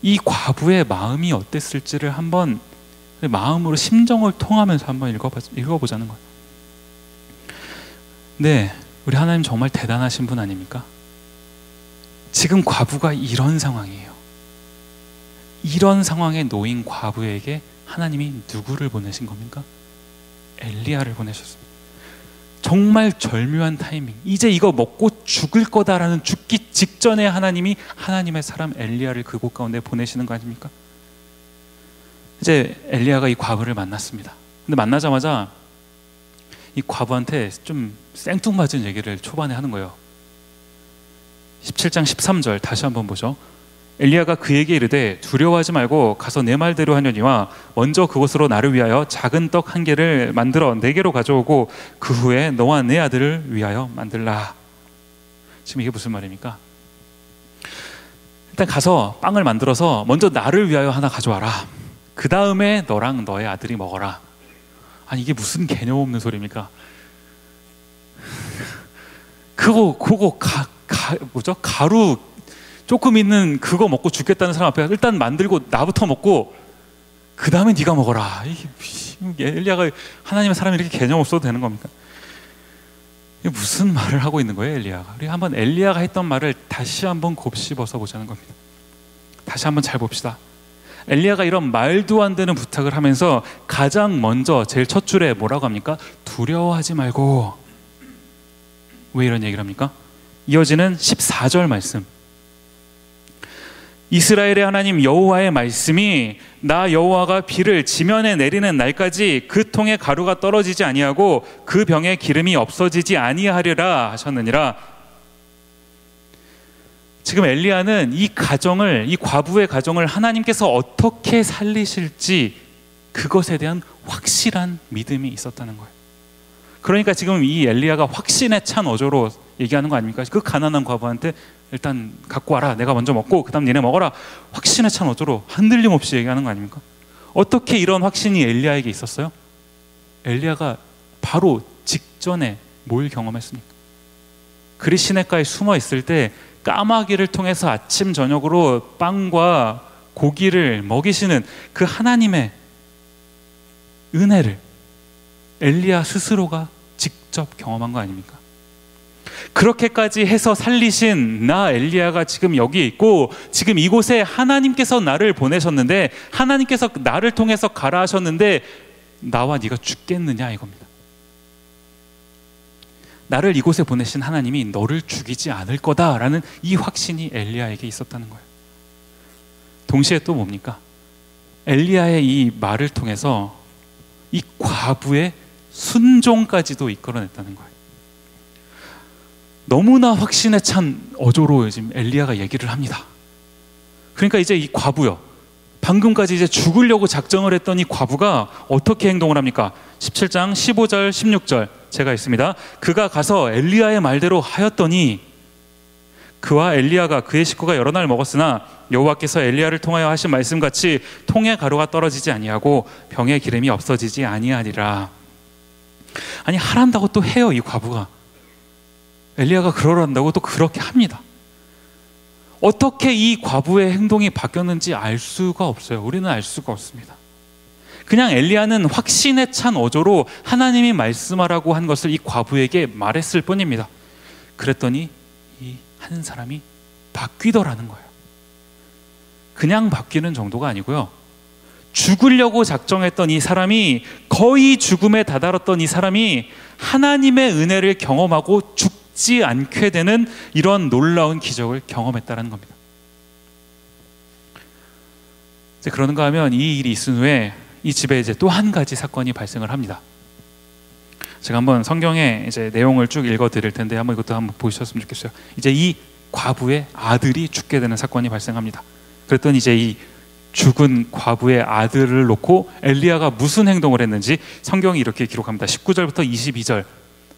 이 과부의 마음이 어땠을지를 한번 마음으로 심정을 통하면서 한번 읽어보자는 거예요. 네, 우리 하나님 정말 대단하신 분 아닙니까? 지금 과부가 이런 상황이에요. 이런 상황에 놓인 과부에게 하나님이 누구를 보내신 겁니까? 엘리야를 보내셨습니다. 정말 절묘한 타이밍. 이제 이거 먹고 죽을 거다라는 죽기 직전에 하나님이 하나님의 사람 엘리야를 그곳 가운데 보내시는 거 아닙니까? 이제 엘리야가 이 과부를 만났습니다. 근데 만나자마자 이 과부한테 좀 생뚱맞은 얘기를 초반에 하는 거예요. 17장 13절 다시 한번 보죠. 엘리야가 그에게 이르되 두려워하지 말고 가서 내 말대로 하려니와 먼저 그것으로 나를 위하여 작은 떡 한 개를 만들어 내게로 가져오고 그 후에 너와 내 아들을 위하여 만들라. 지금 이게 무슨 말입니까? 일단 가서 빵을 만들어서 먼저 나를 위하여 하나 가져와라. 그 다음에 너랑 너의 아들이 먹어라. 아니 이게 무슨 개념 없는 소리입니까? 그거 뭐죠? 가루 조금 있는 그거 먹고 죽겠다는 사람 앞에 일단 만들고 나부터 먹고 그 다음에 네가 먹어라. 엘리야가 하나님의 사람이 이렇게 개념 없어도 되는 겁니까? 이게 무슨 말을 하고 있는 거예요, 엘리야가? 우리 한번 엘리야가 했던 말을 다시 한번 곱씹어서 보자는 겁니다. 다시 한번 잘 봅시다. 엘리야가 이런 말도 안 되는 부탁을 하면서 가장 먼저 제일 첫 줄에 뭐라고 합니까? 두려워하지 말고. 왜 이런 얘기를 합니까? 이어지는 14절 말씀. 이스라엘의 하나님 여호와의 말씀이 나 여호와가 비를 지면에 내리는 날까지 그 통에 가루가 떨어지지 아니하고 그 병에 기름이 없어지지 아니하리라 하셨느니라. 지금 엘리야는 이 과부의 가정을 하나님께서 어떻게 살리실지 그것에 대한 확실한 믿음이 있었다는 거예요. 그러니까 지금 이 엘리야가 확신에 찬 어조로 얘기하는 거 아닙니까? 그 가난한 과부한테 일단 갖고 와라, 내가 먼저 먹고 그 다음 니네 먹어라, 확신에 찬 어조로 흔들림 없이 얘기하는 거 아닙니까? 어떻게 이런 확신이 엘리야에게 있었어요? 엘리야가 바로 직전에 뭘 경험했습니까? 그리 시냇가에 숨어 있을 때 까마귀를 통해서 아침 저녁으로 빵과 고기를 먹이시는 그 하나님의 은혜를 엘리야 스스로가 직접 경험한 거 아닙니까? 그렇게까지 해서 살리신 나 엘리야가 지금 여기 있고 지금 이곳에 하나님께서 나를 보내셨는데 하나님께서 나를 통해서 가라 하셨는데 나와 네가 죽겠느냐 이겁니다. 나를 이곳에 보내신 하나님이 너를 죽이지 않을 거다라는 이 확신이 엘리야에게 있었다는 거예요. 동시에 또 뭡니까? 엘리야의 이 말을 통해서 이 과부의 순종까지도 이끌어냈다는 거예요. 너무나 확신에 찬 어조로 지금 엘리야가 얘기를 합니다. 그러니까 이제 이 과부요, 방금까지 이제 죽으려고 작정을 했던 이 과부가 어떻게 행동을 합니까? 17장 15절 16절 제가 있습니다. 그가 가서 엘리야의 말대로 하였더니 그와 엘리야가 그의 식구가 여러 날 먹었으나 여호와께서 엘리야를 통하여 하신 말씀같이 통에 가루가 떨어지지 아니하고 병에 기름이 없어지지 아니하리라. 아니 하란다고 또 해요. 이 과부가 엘리야가 그러란다고 또 그렇게 합니다. 어떻게 이 과부의 행동이 바뀌었는지 알 수가 없어요. 우리는 알 수가 없습니다. 그냥 엘리야는 확신에 찬 어조로 하나님이 말씀하라고 한 것을 이 과부에게 말했을 뿐입니다. 그랬더니 이 한 사람이 바뀌더라는 거예요. 그냥 바뀌는 정도가 아니고요, 죽으려고 작정했던 이 사람이, 거의 죽음에 다다랐던 이 사람이 하나님의 은혜를 경험하고 죽지 않게 되는 이런 놀라운 기적을 경험했다는 겁니다. 이제 그러는가 하면 이 일이 있은 후에 이 집에 이제 또 한 가지 사건이 발생을 합니다. 제가 한번 성경의 이제 내용을 쭉 읽어 드릴 텐데 한번 이것도 한번 보셨으면 좋겠어요. 이제 이 과부의 아들이 죽게 되는 사건이 발생합니다. 그랬더니 이제 이 죽은 과부의 아들을 놓고 엘리야가 무슨 행동을 했는지 성경이 이렇게 기록합니다. 19절부터 22절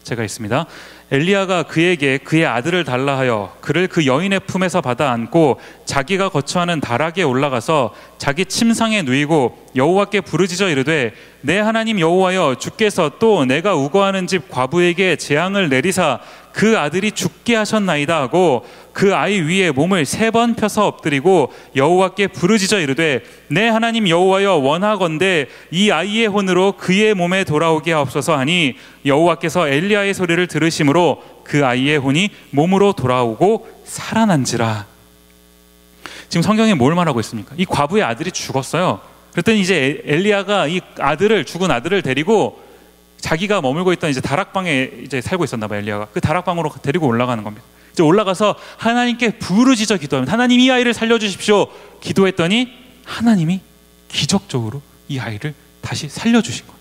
제가 있습니다. 엘리야가 그에게 그의 아들을 달라 하여 그를 그 여인의 품에서 받아 안고 자기가 거처하는 다락에 올라가서 자기 침상에 누이고 여호와께 부르짖어 이르되 내 하나님 여호와여, 주께서 또 내가 우거하는 집 과부에게 재앙을 내리사 그 아들이 죽게 하셨나이다 하고 그 아이 위에 몸을 3번 펴서 엎드리고 여호와께 부르짖어 이르되 내 하나님 여호와여, 원하건대 이 아이의 혼으로 그의 몸에 돌아오게 하옵소서 하니 여호와께서 엘리야의 소리를 들으심으로 그 아이의 혼이 몸으로 돌아오고 살아난지라. 지금 성경에 뭘 말하고 있습니까? 이 과부의 아들이 죽었어요. 그랬더니 이제 엘리야가 이 죽은 아들을 데리고 자기가 머물고 있던 이제 다락방에 이제 살고 있었나 봐요. 엘리야가 그 다락방으로 데리고 올라가는 겁니다. 이제 올라가서 하나님께 부르짖어 기도합니다. 하나님, 이 아이를 살려주십시오. 기도했더니 하나님이 기적적으로 이 아이를 다시 살려주신 거예요.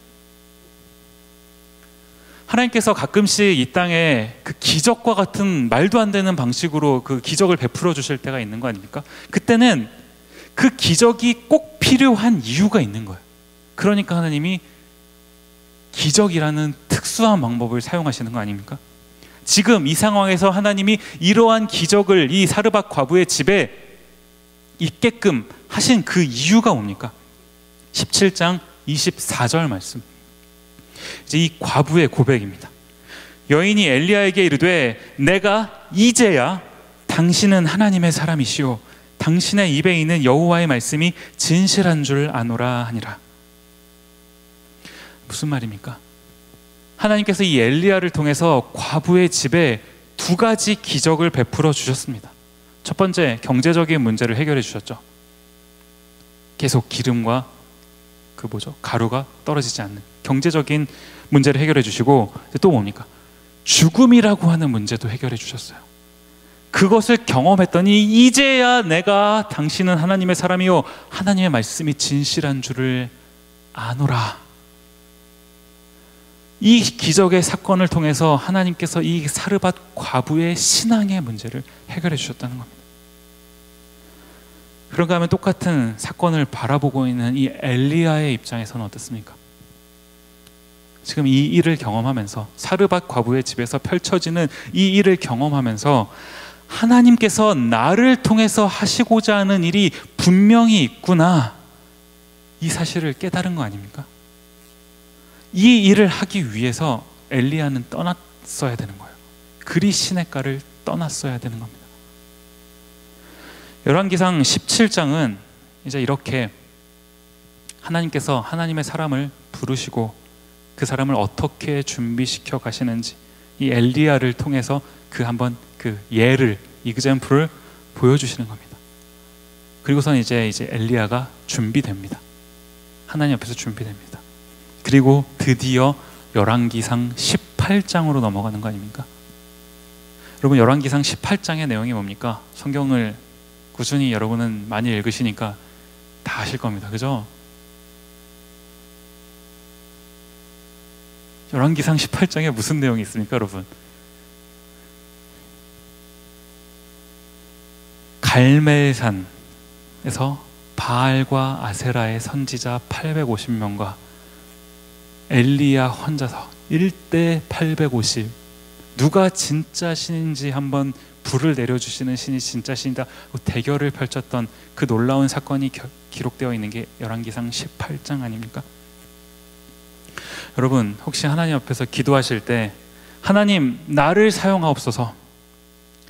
하나님께서 가끔씩 이 땅에 그 기적과 같은 말도 안 되는 방식으로 그 기적을 베풀어 주실 때가 있는 거 아닙니까? 그때는 그 기적이 꼭 필요한 이유가 있는 거예요. 그러니까 하나님이 기적이라는 특수한 방법을 사용하시는 거 아닙니까? 지금 이 상황에서 하나님이 이러한 기적을 이 사르밧 과부의 집에 있게끔 하신 그 이유가 뭡니까? 17장 24절 말씀. 이제 이 과부의 고백입니다. 여인이 엘리야에게 이르되 내가 이제야 당신은 하나님의 사람이시오 당신의 입에 있는 여호와의 말씀이 진실한 줄 아노라 하니라. 무슨 말입니까? 하나님께서 이 엘리야를 통해서 과부의 집에 2가지 기적을 베풀어 주셨습니다. 첫 번째, 경제적인 문제를 해결해 주셨죠. 계속 기름과 가루가 떨어지지 않는 경제적인 문제를 해결해 주시고, 또 뭡니까? 죽음이라고 하는 문제도 해결해 주셨어요. 그것을 경험했더니 이제야 내가 당신은 하나님의 사람이요 하나님의 말씀이 진실한 줄을 아노라. 이 기적의 사건을 통해서 하나님께서 이 사르밧 과부의 신앙의 문제를 해결해 주셨다는 겁니다. 그런가 하면 똑같은 사건을 바라보고 있는 이 엘리야의 입장에서는 어떻습니까? 지금 이 일을 경험하면서 사르밧 과부의 집에서 펼쳐지는 이 일을 경험하면서 하나님께서 나를 통해서 하시고자 하는 일이 분명히 있구나, 이 사실을 깨달은 거 아닙니까? 이 일을 하기 위해서 엘리야는 떠났어야 되는 거예요. 그리 시냇가를 떠났어야 되는 겁니다. 열왕기상 17장은 이제 이렇게 하나님께서 하나님의 사람을 부르시고 그 사람을 어떻게 준비시켜 가시는지 이 엘리야를 통해서 한번 그 예를, 이그젬플을 보여주시는 겁니다. 그리고선 이제 엘리야가 준비됩니다. 하나님 앞에서 준비됩니다. 그리고 드디어 열왕기상 18장으로 넘어가는 거 아닙니까? 여러분, 열왕기상 18장의 내용이 뭡니까? 성경을 꾸준히 여러분은 많이 읽으시니까 다 아실 겁니다. 그죠? 열왕기상 18장에 무슨 내용이 있습니까, 여러분? 갈멜산에서 바알과 아세라의 선지자 850명과 엘리야 혼자서 1대 850, 누가 진짜 신인지 한번 불을 내려주시는 신이 진짜 신이다 대결을 펼쳤던 그 놀라운 사건이 기록되어 있는 게 열왕기상 18장 아닙니까? 여러분, 혹시 하나님 앞에서 기도하실 때 하나님 나를 사용하옵소서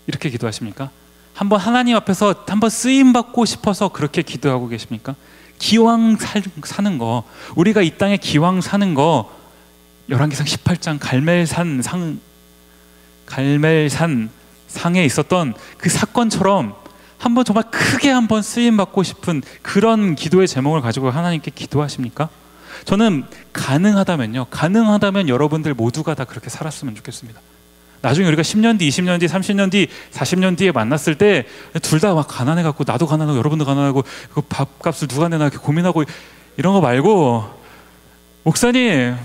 이렇게 기도하십니까? 한번 하나님 앞에서 한번 쓰임받고 싶어서 그렇게 기도하고 계십니까? 기왕 사는 거, 우리가 이 땅에 기왕 사는 거, 열왕기상 18장 갈멜산 상에 있었던 그 사건처럼 한번 정말 크게 한번 쓰임받고 싶은 그런 기도의 제목을 가지고 하나님께 기도하십니까? 저는 가능하다면 여러분들 모두가 다 그렇게 살았으면 좋겠습니다. 나중에 우리가 10년 뒤, 20년 뒤, 30년 뒤, 40년 뒤에 만났을 때 둘 다 막 가난해갖고, 나도 가난하고 여러분도 가난하고 그 밥값을 누가 내나 이렇게 고민하고 이런 거 말고, 목사님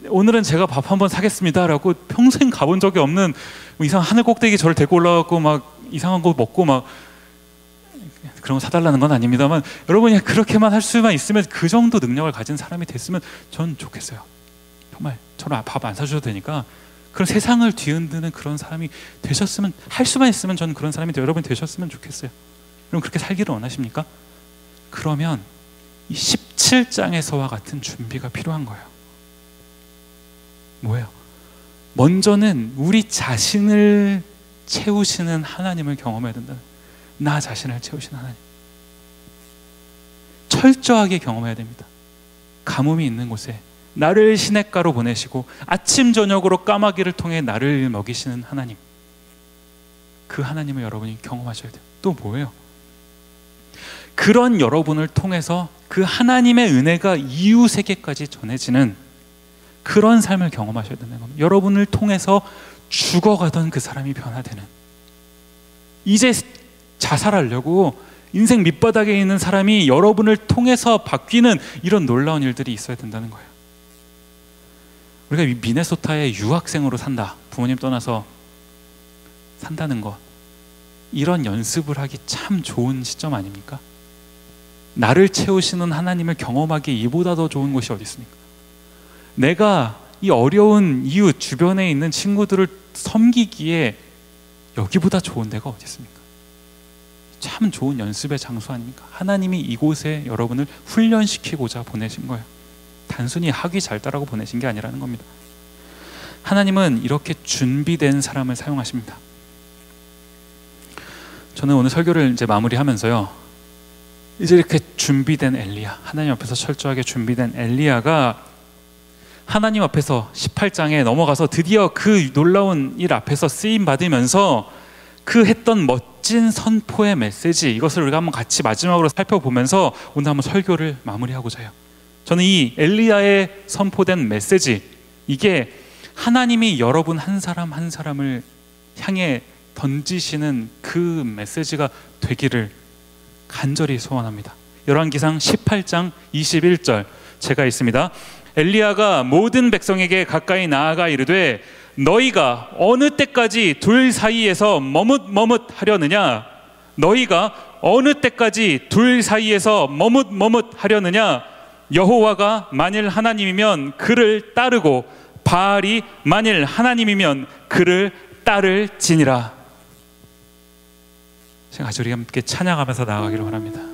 오늘은 제가 밥 한번 사겠습니다 라고 평생 가본 적이 없는 이상한 하늘 꼭대기 저를 데리고 올라가고 막 이상한 거 먹고 막 그런 거 사달라는 건 아닙니다만, 여러분이 그렇게만 할 수만 있으면, 그 정도 능력을 가진 사람이 됐으면 전 좋겠어요. 정말 저는 밥 안 사주셔도 되니까 그런 세상을 뒤흔드는 그런 사람이 되셨으면, 할 수만 있으면 저는 그런 사람이 여러분이 되셨으면 좋겠어요. 그럼 그렇게 살기를 원하십니까? 그러면 이 17장에서와 같은 준비가 필요한 거예요. 뭐예요? 먼저는 우리 자신을 채우시는 하나님을 경험해야 된다. 나 자신을 채우시는 하나님, 철저하게 경험해야 됩니다. 가뭄이 있는 곳에 나를 시냇가로 보내시고 아침 저녁으로 까마귀를 통해 나를 먹이시는 하나님, 그 하나님을 여러분이 경험하셔야 돼요. 또 뭐예요? 그런 여러분을 통해서 그 하나님의 은혜가 이웃에게까지 전해지는 그런 삶을 경험하셔야 된다는 겁니다. 여러분을 통해서 죽어가던 그 사람이 변화되는, 이제 자살하려고 인생 밑바닥에 있는 사람이 여러분을 통해서 바뀌는 이런 놀라운 일들이 있어야 된다는 거예요. 우리가 미네소타에 유학생으로 산다, 부모님 떠나서 산다는 것, 이런 연습을 하기 참 좋은 시점 아닙니까? 나를 채우시는 하나님을 경험하기 이보다 더 좋은 곳이 어디 있습니까? 내가 이 어려운 이웃 주변에 있는 친구들을 섬기기에 여기보다 좋은 데가 어디 있습니까? 참 좋은 연습의 장소 아닙니까? 하나님이 이곳에 여러분을 훈련시키고자 보내신 거예요. 단순히 하기 잘 따라고 보내신 게 아니라는 겁니다. 하나님은 이렇게 준비된 사람을 사용하십니다. 저는 오늘 설교를 이제 마무리하면서요, 이제 이렇게 준비된 엘리야, 하나님 앞에서 철저하게 준비된 엘리야가 하나님 앞에서 18장에 넘어가서 드디어 그 놀라운 일 앞에서 쓰임 받으면서 그 했던 멋진 선포의 메시지, 이것을 우리가 한번 같이 마지막으로 살펴보면서 오늘 한번 설교를 마무리하고자 해요. 저는 이 엘리야의 선포된 메시지, 이게 하나님이 여러분 한 사람 한 사람을 향해 던지시는 그 메시지가 되기를 간절히 소원합니다. 열왕기상 18장 21절 제가 읽습니다. 엘리야가 모든 백성에게 가까이 나아가 이르되 너희가 어느 때까지 둘 사이에서 머뭇머뭇하려느냐? 너희가 어느 때까지 둘 사이에서 머뭇머뭇하려느냐? 여호와가 만일 하나님이면 그를 따르고 바알이 만일 하나님이면 그를 따를지니라. 제가 우리 함께 찬양하면서 나아가기를 원합니다.